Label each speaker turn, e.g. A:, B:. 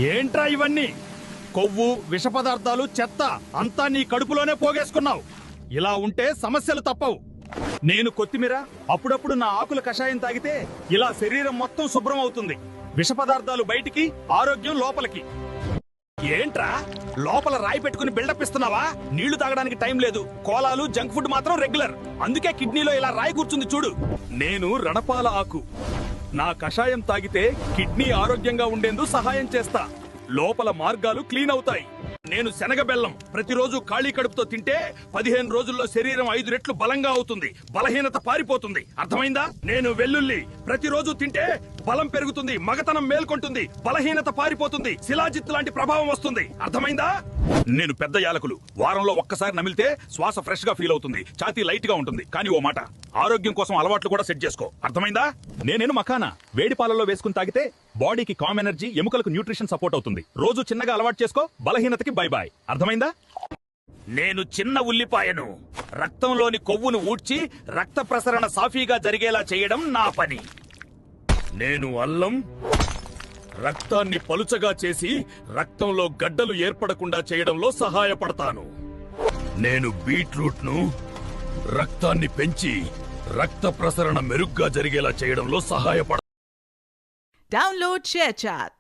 A: ఏంట్రా ఇవన్నీ? కొవ్వు, విష పదార్థాలు, చెత్త అంతా నీ కడుపులోనే పోగేసుకున్నావు. ఇలా ఉంటే సమస్యలు తప్పవు. నేను కొత్తిమీర అప్పుడప్పుడు నా ఆకుల కషాయం తాగితే ఇలా శరీరం మొత్తం శుభ్రం అవుతుంది. విష పదార్థాలు బయటికి, ఆరోగ్యం లోపలికి. ఏంట్రా లోపల రాయి పెట్టుకుని బిల్డప్ ఇస్తున్నావా? నీళ్లు తాగడానికి టైం లేదు. కోలాలు, జంక్ ఫుడ్ మాత్రం రెగ్యులర్. అందుకే కిడ్నీలో ఇలా రాయి కూర్చుంది చూడు. నేను రణపాల ఆకు. నా కషాయం తాగితే కిడ్నీ ఆరోగ్యంగా ఉండేందుకు సహాయం చేస్తా. లోపల మార్గాలు క్లీన్ అవుతాయి. నేను శనగ బెల్లం ప్రతిరోజు ఖాళీ కడుపుతో తింటే 15 రోజుల్లో శరీరం 5 రెట్లు బలంగా అవుతుంది. బలహీనత పారిపోతుంది. అర్థమైందా? నేను వెల్లుల్లి ప్రతిరోజు తింటే బలం పెరుగుతుంది, మగతనం మేల్కొంటుంది, బలహీనత పారిపోతుంది, శిలాజిత్ లాంటి ప్రభావం వస్తుంది. అర్థమైందా? నేను పెద్ద యాలకులు వారంలో ఒక్కసారి నమిలితే శ్వాస ఫ్రెష్ గా ఫీల్ అవుతుంది, ఛాతీ లైట్ గా ఉంటుంది. కానీ ఓ మాట, ఆరోగ్యం కోసం అలవాట్లు కూడా సెట్ చేసుకో. అర్థమైందా? నేనేను మఖానా వేడి పాలలో వేసుకుని తాగితే బాడీకి కామ్ ఎనర్జీ, ఎముకలకు న్యూట్రిషన్ సపోర్ట్ అవుతుంది. రోజు చిన్నగా అలవాటు చేసుకో, బలహీనతకి బై బాయ్. అర్థమైందా? నేను చిన్న ఉల్లిపాయను. రక్తంలోని కొవ్వును ఊడ్చి రక్త ప్రసరణ సాఫీగా జరిగేలా చేయడం నా పని. నేను అల్లం రక్తాన్ని పలుచగా చేసి రక్తంలో గడ్డలు ఏర్పడకుండా చేయడంలో సహాయపడతాను. నేను బీట్రూట్ ను రక్తాన్ని పెంచి రక్త ప్రసరణ మెరుగ్గా జరిగేలా చేయడంలో సహాయపడతాను.
B: Download ShareChat.